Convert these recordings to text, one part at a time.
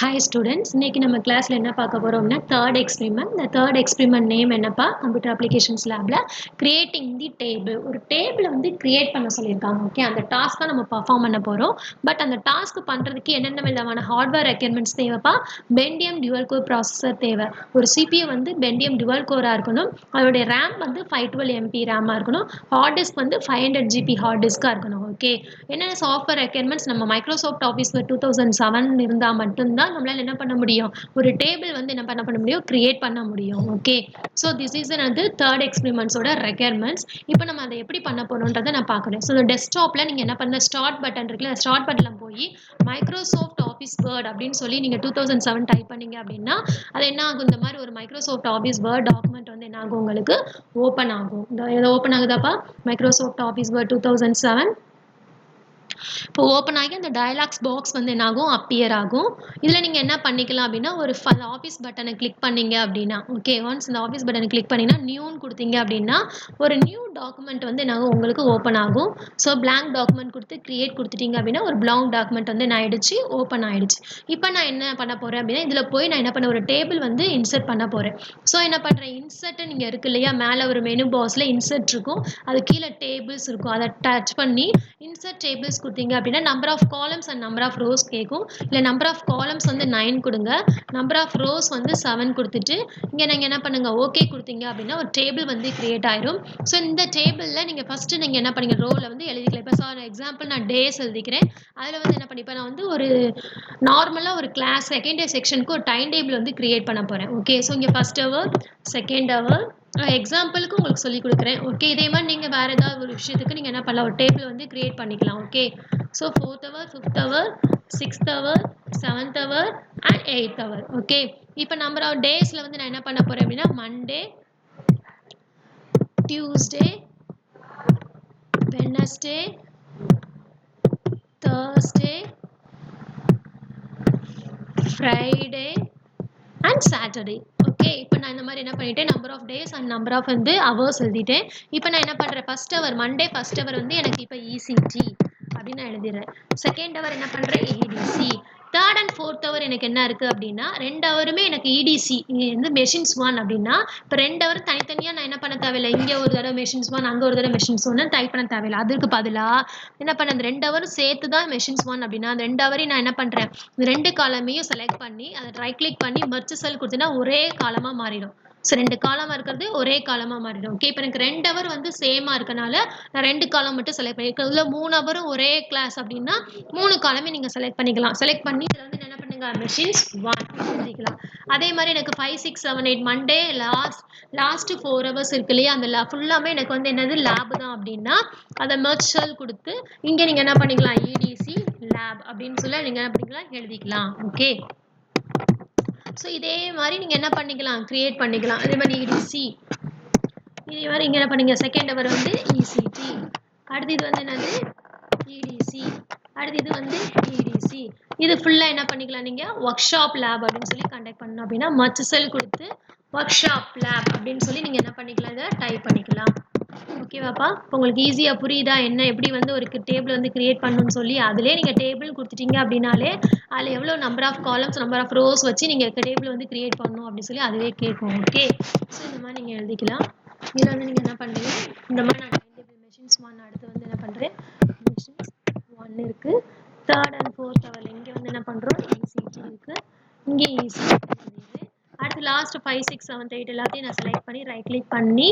Hi students, இன்னைக்கு நம்ம கிளாஸ்ல என்ன பார்க்க போறோம்னா third experiment. இந்த third experiment name என்னப்பா கம்ப்யூட்டர் அப்ளிகேஷன்ஸ் லேப்ல கிரியேட்டிங் தி டேபிள். ஒரு டேபிளை வந்து கிரியேட் பண்ண சொல்லியிருக்காங்க. ஓகே, அந்த டாஸ்க் தான் நம்ம பர்ஃபார்ம் பண்ண போறோம். பட் அந்த டாஸ்க் பண்றதுக்கு என்னென்ன விதமான ஹார்ட்வேர் ரெக்யர்மெண்ட்ஸ் தேவைப்பா? பென்டியம் டுவல் கோர் ப்ராசஸர் தேவை. ஒரு சிபியூ வந்து பென்டியம் டுவல் கோரா இருக்கணும். அதோடைய ரேம் வந்து 512 MB ரேமா இருக்கணும். ஹார்ட் டிஸ்க் வந்து 500 GB ஹார்ட் டிஸ்கா இருக்கணும். ஓகே, என்னென்ன சாஃப்ட்வேர் ரெக்யர்மெண்ட்ஸ் நம்ம மைக்ரோசாஃப்ட் ஆஃபீஸ் 2007 இருந்தால் மட்டும்தான் நம்மளால என்ன பண்ண முடியும், ஒரு டேபிள் வந்து என்ன பண்ண முடியும், கிரியேட் பண்ண முடியும். ஓகே, ஸோ திஸ் இஸ் வந்து தேர்ட் எக்ஸ்பெரிமெண்ட்ஸோட ரெக்யர்மெண்ட்ஸ். இப்போ நம்ம அதை எப்படி பண்ண போறோம்ன்றதை நான் பார்க்குறேன். ஸோ டெஸ்க்டாப்ல நீங்க என்ன பண்ண, ஸ்டார்ட் பட்டன் இருக்குல்ல, ஸ்டார்ட் பட்டன்ல போய் மைக்ரோசாஃப்ட் ஆஃபீஸ் வேர்ட் அப்படின்னு சொல்லி நீங்க 2007 டைப் பண்ணீங்க அப்படின்னா அது என்ன ஆகும், இந்த மாதிரி ஒரு மைக்ரோசாஃப்ட் ஆஃபீஸ் வேர்ட் டாக்குமெண்ட் வந்து என்ன ஆகும், உங்களுக்கு ஓப்பன் ஆகும். இந்த ஓப்பன் ஆகுதாப்பா, மைக்ரோசாஃப்ட் ஆஃபீஸ் வேர்ட் 2007. இப்போ ஓப்பன் ஆகி அந்த டயலாக்ஸ் பாக்ஸ் வந்து என்ன ஆகும், அப்பியர் ஆகும். இதில் நீங்கள் என்ன பண்ணிக்கலாம் அப்படின்னா, ஒரு ஆஃபீஸ் பட்டனை கிளிக் பண்ணீங்க அப்படின்னா, ஓகே, ஒன்ஸ் இந்த ஆஃபீஸ் பட்டனை கிளிக் பண்ணிங்கன்னா நியூன்னு கொடுத்தீங்க அப்படின்னா ஒரு நியூ டாக்குமெண்ட் வந்து என்ன ஆகும், உங்களுக்கு ஓப்பன் ஆகும். ஸோ பிளாங்க் டாக்குமெண்ட் கொடுத்து கிரியேட் கொடுத்துட்டீங்க அப்படின்னா ஒரு பிளாங்க் டாக்குமெண்ட் வந்து என்ன ஆயிடுச்சு, ஓப்பன் ஆயிடுச்சு. இப்போ நான் என்ன பண்ண போறேன் அப்படின்னா, இதில் போய் நான் என்ன பண்ண, ஒரு டேபிள் வந்து இன்சர்ட் பண்ண போறேன். ஸோ என்ன பண்ணுறேன், இன்சர்ட் நீங்கள் இருக்கு இல்லையா, மேலே ஒரு மெனு பாக்ஸில் இன்சர்ட் இருக்கும், அது கீழே டேபிள்ஸ் இருக்கும், அதை டச் பண்ணி இன்சர்ட் டேபிள்ஸ் கொடுத்தீங்க அப்படின்னா number of columns and number of rows கேட்கும். இல்லை நம்பர் ஆஃப் காலம்ஸ் வந்து 9 கொடுங்க, நம்பர் ஆஃப் ரோஸ் வந்து 7 கொடுத்துட்டு இங்கே நீங்கள் என்ன பண்ணுங்க, ஓகே கொடுத்தீங்க அப்படின்னா ஒரு டேபிள் வந்து கிரியேட் ஆயிரும். ஸோ இந்த டேபிளில் நீங்கள் ஃபர்ஸ்ட் நீங்கள் என்ன பண்ணீங்க, ரோவில் வந்து எழுதிக்கலாம். இப்போ எக்ஸாம்பிள் நான் டேஸ் எழுதிக்கிறேன். அதில் வந்து என்ன பண்ணிப்பேன், நான் வந்து ஒரு நார்மலாக ஒரு கிளாஸ் செகண்ட் இயர் செக்ஷனுக்கு ஒரு டைம் டேபிள் வந்து கிரியேட் பண்ண போகிறேன். ஓகே, ஸோ இங்கே ஃபர்ஸ்ட் ஹவர், செகண்ட் ஹவர், எக்ஸாம்பிளுக்கு உங்களுக்கு சொல்லி கொடுக்குறேன். ஓகே, இதே மாதிரி நீங்கள் வேறு ஏதாவது ஒரு விஷயத்துக்கு நீங்கள் என்ன பண்ணலாம், ஒரு டேபிள் வந்து கிரியேட் பண்ணிக்கலாம். Okay, so 4th hour, 5th hour, 6th hour, 7th hour and 8th hour. Okay, இப்போ நம்பர் ஆஃப் டேஸில் வந்து நான் என்ன பண்ண போகிறேன் அப்படின்னா Monday, Tuesday, Wednesday, Thursday, Friday and Saturday. Okay, இப்போ நான் இந்த மாதிரி என்ன பண்ணிட்டேன், number of days and number of வந்து ஹவர்ஸ் எழுதிட்டேன். இப்போ நான் என்ன பண்ணுறேன், first hour Monday first hour வந்து எனக்கு இப்போ இசிடி அப்படின்னு நான் எழுதிடுறேன். செகண்ட் ஹவர் என்ன பண்ணுறேன், இடிசி. தேர்ட் அண்ட் ஃபோர்த் ஹவர் எனக்கு என்ன இருக்குது அப்படின்னா, 2 ஹவருமே எனக்கு இடிசி வந்து மெஷின்ஸ் 1 அப்படின்னா இப்போ 2 ஹவர் தனித்தனியாக நான் என்ன பண்ண தேவையில்லை, இங்கே ஒரு தடவை மெஷின்ஸ் 1 அங்கே ஒரு தடவை மெஷின்ஸ் 1 டைப் பண்ண தேவையில்லை. அதுக்கு பதிலாக என்ன பண்ண, அந்த 2 ஹவர் சேர்த்து தான் மெஷின்ஸ் 1 அப்படின்னா அந்த 2 ஹவரையும் நான் என்ன பண்ணுறேன், இந்த 2 காலமையும் செலக்ட் பண்ணி அதை ரைட் கிளிக் பண்ணி மெர்ஜ் செல் கொடுத்தீங்கன்னா ஒரே காலமாக மாறிடும். ஸோ 2 காலமாக இருக்கிறது ஒரே காலமாக மாறிடும். ஓகே, இப்போ எனக்கு 2 ஹவர் வந்து சேமாக இருக்கனால நான் 2 காலம் மட்டும் செலக்ட் பண்ணியிருக்கேன். இதில் 3 ஹவரும் ஒரே கிளாஸ் அப்படின்னா 3 காலமே நீங்கள் செலக்ட் பண்ணிக்கலாம். செலக்ட் பண்ணி இதில் வந்து என்ன பண்ணுங்க, மெஷின்ஸ் 1 எழுதிக்கலாம். அதே மாதிரி எனக்கு 5, 6, 7, 8 மண்டே லாஸ்ட் 4 ஹவர்ஸ் இருக்கு இல்லையா, அந்த ஃபுல்லாமே எனக்கு வந்து என்னது லேப் தான் அப்படின்னா அதை மெர்ஜ் செல் கொடுத்து இங்கே நீங்கள் என்ன பண்ணிக்கலாம், இடிசி லேப் அப்படின்னு சொல்லி நீங்கள் என்ன பண்ணிக்கலாம், எழுதிக்கலாம். ஓகே, ஸோ இதே மாதிரி நீங்கள் என்ன பண்ணிக்கலாம், கிரியேட் பண்ணிக்கலாம். அதே மாதிரி இடிசி, இதே மாதிரி இங்கே என்ன பண்ணீங்க, செகண்ட் ஹவர் வந்து இசிடி, அடுத்து இது வந்து என்னது இடிசி, அடுத்து இது வந்து இடிசி. இது ஃபுல்லாக என்ன பண்ணிக்கலாம், நீங்கள் ஒர்க் ஷாப் லேப் அப்படின்னு சொல்லி கண்டக்ட் பண்ணணும் அப்படின்னா மச் செல் கொடுத்து ஒர்க் ஷாப் லேப் அப்படின்னு சொல்லி நீங்கள் என்ன பண்ணிக்கலாம், இதை டைப் பண்ணிக்கலாம். ஓகேவாப்பா, இப்போ உங்களுக்கு ஈஸியாக புரியுதா என்ன எப்படி வந்து ஒரு டேபிள் வந்து கிரியேட் பண்ணணும்னு சொல்லி. அதிலே நீங்கள் டேபிள் கொடுத்துட்டீங்க அப்படின்னாலே அதில் எவ்வளோ number of columns number of rows வச்சு நீங்கள் டேபிள் வந்து கிரியேட் பண்ணணும் அப்படின்னு சொல்லி அதுவே கேட்கும். ஓகே, ஸோ இந்த மாதிரி நீங்கள் எழுதிக்கலாம். இதில் வந்து நீங்கள் என்ன பண்ணுறீங்க, இந்த மாதிரி நான் டைம் டேபிள் மெஷின்ஸ் 1 அடுத்து வந்து என்ன பண்ணுறேன், மெஷின்ஸ் 1 இருக்குது. தேர்ட் அண்ட் ஃபோர்த் ஹவரில் இங்கே வந்து என்ன பண்ணுறோம், இசிடி இருக்குது, இங்கே இசிடி எழுதிடுறேன். அடுத்து லாஸ்ட் 5, 6, 7, 8 எல்லாத்தையும் நான் செலக்ட் பண்ணி ரைட் கிளிக் பண்ணி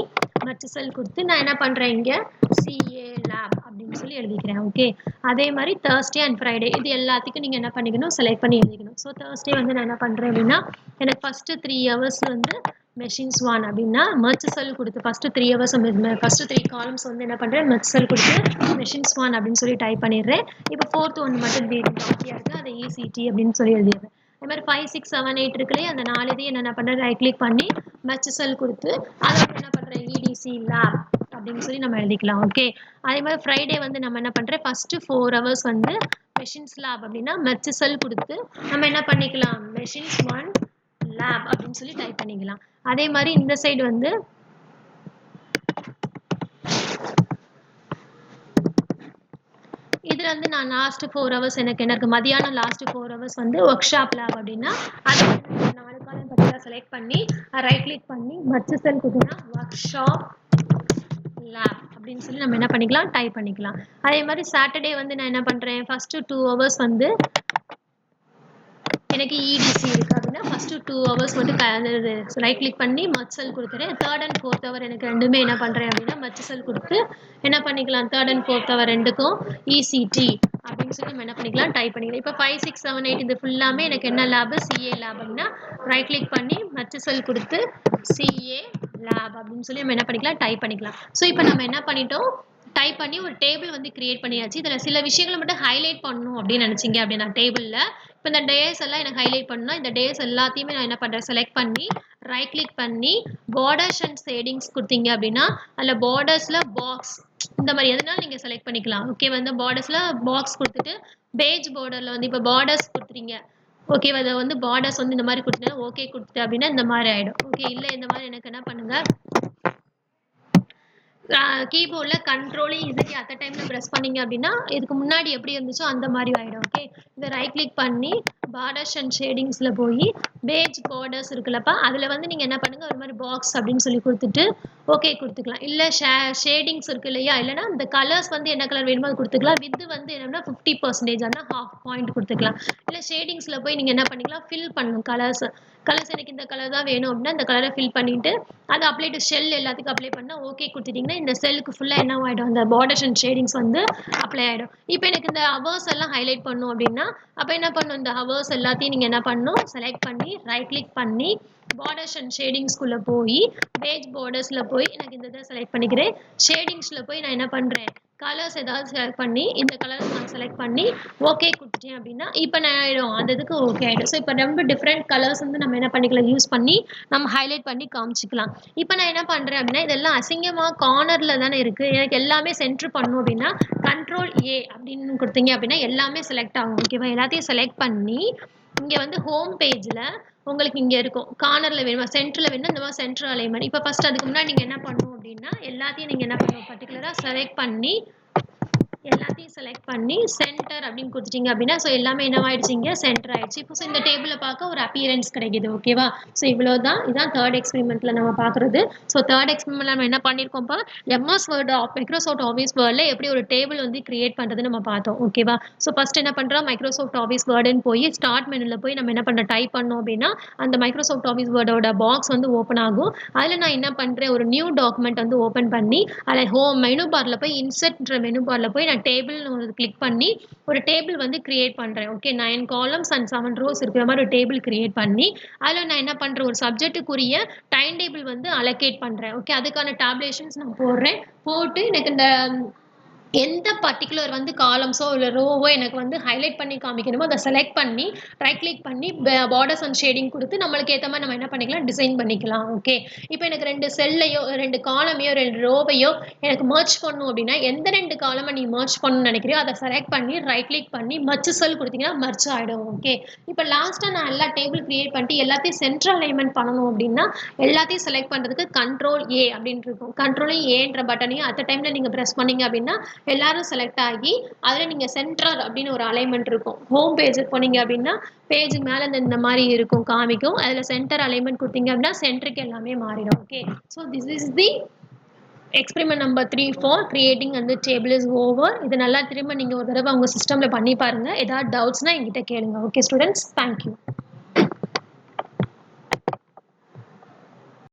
மற்ற செல் கொடுத்து நான் என்ன பண்ணுறேன், இங்கே சிஏ லேப் அப்படின்னு சொல்லி எழுதிக்கிறேன். ஓகே, அதே மாதிரி தேர்ஸ்டே அண்ட் ஃப்ரைடே இது எல்லாத்துக்கும் நீங்கள் என்ன பண்ணிக்கணும், செலக்ட் பண்ணி எழுதிக்கணும். ஸோ தேர்ஸ்டே வந்து நான் என்ன பண்ணுறேன் அப்படின்னா எனக்கு ஃபஸ்ட்டு 3 ஹவர்ஸ் வந்து மெஷின்ஸ் 1 அப்படின்னா மெர்ஜ் செல் கொடுத்து ஃபஸ்ட்டு 3 ஹவர்ஸ் ஃபஸ்ட்டு 3 காலம்ஸ் வந்து என்ன பண்ணுறேன், மெர்ஜ் செல் கொடுத்து மெஷின்ஸ் 1 அப்படின்னு சொல்லி டைப் பண்ணிடுறேன். இப்போ 4th ஒன்று மட்டும் பாக்கியாக இருக்குது, அதை இசிடி அப்படின்னு சொல்லி எழுதிடுறேன். அது மாதிரி 5, 6, 7, 8 இருக்குல்லையே, அந்த 4 இதையும் என்ன பண்ணுறேன், ரைட் கிளிக் பண்ணி மெர்ஜ் செல் கொடுத்து அதை வந்து என்ன பண்ணுறேன், இடிசி லேப் அப்படின்னு சொல்லி நம்ம எழுதிக்கலாம். ஓகே, அதே மாதிரி ஃப்ரைடே வந்து நம்ம என்ன பண்ணுறேன், ஃபஸ்ட்டு 4 ஹவர்ஸ் வந்து மெஷின்ஸ் லேப் அப்படின்னா மெர்ஜ் செல் கொடுத்து நம்ம என்ன பண்ணிக்கலாம், மெஷின்ஸ் 1 லேப் அப்படின்னு சொல்லி டைப் பண்ணிக்கலாம். அதே மாதிரி இந்த சைடு வந்து இதில் வந்து நான் லாஸ்ட் 4 ஹவர்ஸ் எனக்கு என்ன இருக்குது, மதியானம் லாஸ்ட் 4 ஹவர்ஸ் வந்து ஒர்க் ஷாப் லேப் அப்படின்னா அது வந்து 4 காலம் பற்றிலாம் செலக்ட் பண்ணி ரைட் கிளிக் பண்ணி மற்ற செல் கொடுத்தீங்கன்னா ஒர்க் ஷாப் லேப் அப்படின்னு சொல்லி நம்ம என்ன பண்ணிக்கலாம், டைப் பண்ணிக்கலாம். அதே மாதிரி சாட்டர்டே வந்து நான் என்ன பண்ணுறேன், ஃபஸ்ட்டு 2 ஹவர்ஸ் வந்து எனக்கு இடிசி இருக்குது அப்படின்னா ஃபஸ்ட்டு 2 ஹவர்ஸ் வந்து ரைட் கிளிக் பண்ணி மச் செல் கொடுத்துறேன். 3rd and 4th ஹவர் எனக்கு ரெண்டுமே என்ன பண்ணுறேன் அப்படின்னா மச் செல் கொடுத்து என்ன பண்ணிக்கலாம், 3rd and 4th ஹவர் ரெண்டுக்கும் இசிடி அப்படின்னு சொல்லி நம்ம என்ன பண்ணிக்கலாம், டைப் பண்ணிக்கலாம். இப்போ 5, 6, 7, 8 இது ஃபுல்லாமே எனக்கு என்ன லேபு, சிஏ லேப் அப்படின்னா ரைட் கிளிக் பண்ணி மச் செல் கொடுத்து சிஏ லேப் அப்படின்னு சொல்லி நம்ம என்ன பண்ணிக்கலாம், டைப் பண்ணிக்கலாம். ஸோ இப்போ நம்ம என்ன பண்ணிட்டோம், டைப் பண்ணி ஒரு டேபிள் வந்து கிரியேட் பண்ணியாச்சு. இதில் சில விஷயங்களை மட்டும் ஹைலைட் பண்ணணும் அப்படின்னு நினச்சிங்க அப்படின்னா டேபிளில் இப்போ இந்த டேஸ் எல்லாம் எனக்கு ஹைலைட் பண்ணணும். இந்த டேஸ் எல்லாத்தையுமே நான் என்ன பண்ணுறேன், செலக்ட் பண்ணி ரைட் கிளிக் பண்ணி பார்டர்ஸ் அண்ட் ஷேடிங்ஸ் கொடுத்தீங்க அப்படின்னா அதில் பார்டர்ஸில் பாக்ஸ் இந்த மாதிரி எதுனாலும் நீங்கள் செலக்ட் பண்ணிக்கலாம். ஓகே, வந்து பார்டர்ஸில் பாக்ஸ் கொடுத்துட்டு பேஜ் பார்டரில் வந்து இப்போ பார்டர்ஸ் கொடுத்துறீங்க. ஓகே, அதை வந்து பார்டர்ஸ் வந்து இந்த மாதிரி கொடுத்துட்டேன், ஓகே கொடுத்துட்டு அப்படின்னா இந்த மாதிரி ஆகிடும். ஓகே, இல்லை இந்த மாதிரி எனக்கு என்ன பண்ணுங்கள், கீபோர்டில் கண்ட்ரோல் இசட் அட் டைமில் ப்ரெஸ் பண்ணிங்க அப்படின்னா இதுக்கு முன்னாடி எப்படி இருந்துச்சோ அந்த மாதிரி ஆகிடும். ஓகே, இதை ரைட் கிளிக் பண்ணி பார்டர்ஸ் அண்ட் ஷேடிங்ஸில் போய் பேஜ் பார்டர்ஸ் இருக்குல்லப்பா அதில் வந்து நீங்கள் என்ன பண்ணுங்கள், ஒரு மாதிரி பாக்ஸ் அப்படின்னு சொல்லி கொடுத்துட்டு ஓகே கொடுத்துக்கலாம். இல்லை ஷேடிங்ஸ் இருக்குது இல்லையா, இல்லைனா இந்த கலர்ஸ் வந்து என்ன கலர் வேணுமோ அது கொடுத்துக்கலாம். வித்து வந்து என்னன்னா 50% ஆனால் ½ பாயிண்ட் கொடுத்துக்கலாம். இல்லை ஷேடிங்ஸில் போய் நீங்கள் என்ன பண்ணிக்கலாம், ஃபில் பண்ணணும் கலர்ஸ் எனக்கு இந்த கலர் தான் வேணும் அப்படின்னா இந்த கலரை ஃபில் பண்ணிவிட்டு அதை அப்ளை டு ஷெல் எல்லாத்துக்கும் அப்ளை பண்ணால் ஓகே கொடுத்துட்டிங்கன்னா இந்த செல்லுக்கு ஃபுல்லாக என்ன ஆகிடும், அந்த பார்டர்ஸ் அண்ட் ஷேடிங்ஸ் வந்து அப்ளை ஆகிடும். இப்போ எனக்கு இந்த ஹவர்ஸ் எல்லாம் ஹைலைட் பண்ணணும் அப்படின்னா அப்போ என்ன பண்ணணும், இந்த ஹவர்ஸ் எல்லாத்தையும் நீங்கள் என்ன பண்ணணும், செலக்ட் பண்ணி ரைட் கிளிக் பண்ணி பார்டர்ஸ் அண்ட் ஷேடிங்ஸ்குள்ளே போய் பேஜ் பார்டர்ஸில் போய் எனக்கு இந்த இதை செலக்ட் பண்ணிக்கிறேன். ஷேடிங்ஸில் போய் நான் என்ன பண்ணுறேன், கலர்ஸ் ஏதாவது செலக்ட் பண்ணி இந்த கலர்ஸ் நான் செலக்ட் பண்ணி ஓகே கொடுத்துட்டேன் அப்படின்னா இப்போ நான் ஆகிடும், அந்த இதுக்கு ஓகே ஆகிடும். ஸோ இப்போ ரொம்ப டிஃப்ரெண்ட் கலர்ஸ் வந்து நம்ம என்ன பண்ணிக்கலாம், யூஸ் பண்ணி நம்ம ஹைலைட் பண்ணி காமிச்சிக்கலாம். இப்போ நான் என்ன பண்ணுறேன் அப்படின்னா இதெல்லாம் அசிங்கமாக கார்னரில் தானே இருக்குது, எனக்கு எல்லாமே சென்ட்ரு பண்ணணும் அப்படின்னா கண்ட்ரோல் ஏ அப்படின்னு கொடுத்தீங்க அப்படின்னா எல்லாமே செலக்ட் ஆகும். ஓகேவா, எல்லாத்தையும் செலக்ட் பண்ணி இங்கே வந்து ஹோம் பேஜில் உங்களுக்கு இங்கே இருக்கும், கார்னரில் வேணுமா சென்டரில் வேணுமா இந்த மாதிரி சென்டர் அலைன்மெண்ட். இப்போ ஃபஸ்ட் அதுக்கு முன்னாடி நீங்கள் என்ன பண்ணணும் அப்படின்னா எல்லாத்தையும் நீங்கள் என்ன பண்ணணும், பர்டிகுலராக செலக்ட் பண்ணி எல்லாத்தையும் செலக்ட் பண்ணி சென்டர் அப்படின்னு கொடுத்துட்டீங்க அப்படின்னா ஸோ எல்லாமே என்னவாயிடுச்சு, இங்கே சென்டர் ஆயிடுச்சு. இப்போ ஸோ இந்த டேபிளில் பார்க்க ஒரு அப்பியரன்ஸ் கிடைக்குது. ஓகேவா, ஸோ இவ்வளோ தான், இதுதான் 3rd எக்ஸ்பெரிமெண்ட்டில் நம்ம பார்க்குறது. ஸோ 3rd எக்ஸ்பெரிமெண்ட்டில் நம்ம என்ன பண்ணியிருக்கோம்ப்பா, எம்எஸ் வேர்டு மைக்ரோசாஃப்ட் ஆஃபீஸ் வேர்டில் எப்படி ஒரு டேபிள் வந்து கிரியேட் பண்ணுறது நம்ம பார்த்தோம். ஓகேவா, ஸோ ஃபஸ்ட் என்ன பண்ணுறோம், மைக்ரோசாஃப்ட் ஆஃபீஸ் வேர்டுன்னு போய் ஸ்டார்ட் மெனுவில் போய் நம்ம என்ன பண்ணுறோம், டைப் பண்ணோம் அப்படின்னா அந்த மைக்ரோசாஃப்ட் ஆஃபீஸ் வேர்டோட பாக்ஸ் வந்து ஓப்பன் ஆகும். அதில் நான் என்ன பண்ணுறேன், ஒரு நியூ டாக்குமெண்ட் வந்து ஓப்பன் பண்ணி அதில் ஹோம் மெனு பாரில் போய் இன்சர்ட்ன்ற மெனு பாரில் போய் நான் டேபிள்னு ஒரு கிளிக் பண்ணி ஒரு டேபிள் வந்து கிரியேட் பண்ணுறேன். ஓகே, 9 காலம்ஸ் அண்ட் 7 ரோஸ் இருக்கிற மாதிரி ஒரு டேபிள் கிரியேட் பண்ணி அதில் நான் என்ன பண்ணுறேன், ஒரு சப்ஜெக்ட்டுக்குரிய டைம் டேபிள் வந்து அலோகேட் பண்ணுறேன். ஓகே, அதுக்கான டேப்லேஷன்ஸ் நான் போடுறேன். போட்டு எனக்கு இந்த எந்த பர்டிகுலர் வந்து காலம்ஸோ இல்லை ரோவோ எனக்கு வந்து ஹைலைட் பண்ணி காமிக்கணுமோ அதை செலக்ட் பண்ணி ரைட் கிளிக் பண்ணி பார்டர்ஸ் அண்ட் ஷேடிங் கொடுத்து நம்மளுக்கு ஏற்ற மாதிரி நம்ம என்ன பண்ணிக்கலாம், டிசைன் பண்ணிக்கலாம். ஓகே, இப்போ எனக்கு 2 செல்லையோ 2 காலமையோ 2 ரோவையோ எனக்கு மர்ச் பண்ணணும் அப்படின்னா எந்த 2 காலமை நீ மர்ச் பண்ணணும்னு நினைக்கிறியோ அதை செலக்ட் பண்ணி ரைட் கிளிக் பண்ணி மர்ச் செல் கொடுத்தீங்கன்னா மர்ச் ஆகிடும். ஓகே, இப்போ லாஸ்ட்டாக நான் எல்லா டேபிள் கிரியேட் பண்ணிட்டு எல்லாத்தையும் சென்ட்ரல் அலைன்மெண்ட் பண்ணணும் அப்படின்னா எல்லாத்தையும் செலக்ட் பண்ணுறதுக்கு கண்ட்ரோல் ஏ அப்படின்னு இருக்கும். கண்ட்ரோல் ஏன்ற பட்டனையும் அட் டைமில் நீங்கள் ப்ரெஸ் பண்ணீங்க அப்படின்னா எல்லாரும் செலக்ட் ஆகி அதில் நீங்கள் சென்டர் அப்படின்னு ஒரு அலைன்மெண்ட் இருக்கும். ஹோம் பேஜுக்கு போனீங்க அப்படின்னா பேஜுக்கு மேலே இந்த மாதிரி இருக்கும் காமிக்கும், அதில் சென்டர் அலைன்மெண்ட் கொடுத்தீங்க அப்படின்னா சென்டருக்கு எல்லாமே மாறிடும். Okay, so this is the experiment number 3 for creating அந்த டேபிள் இஸ் ஓவர். இது நல்லா திரும்ப நீங்கள் ஒரு தடவை உங்கள் சிஸ்டமில் பண்ணி பாருங்கள். ஏதாவது டவுட்ஸ்னால் என்கிட்ட கேளுங்க. Okay students, thank you.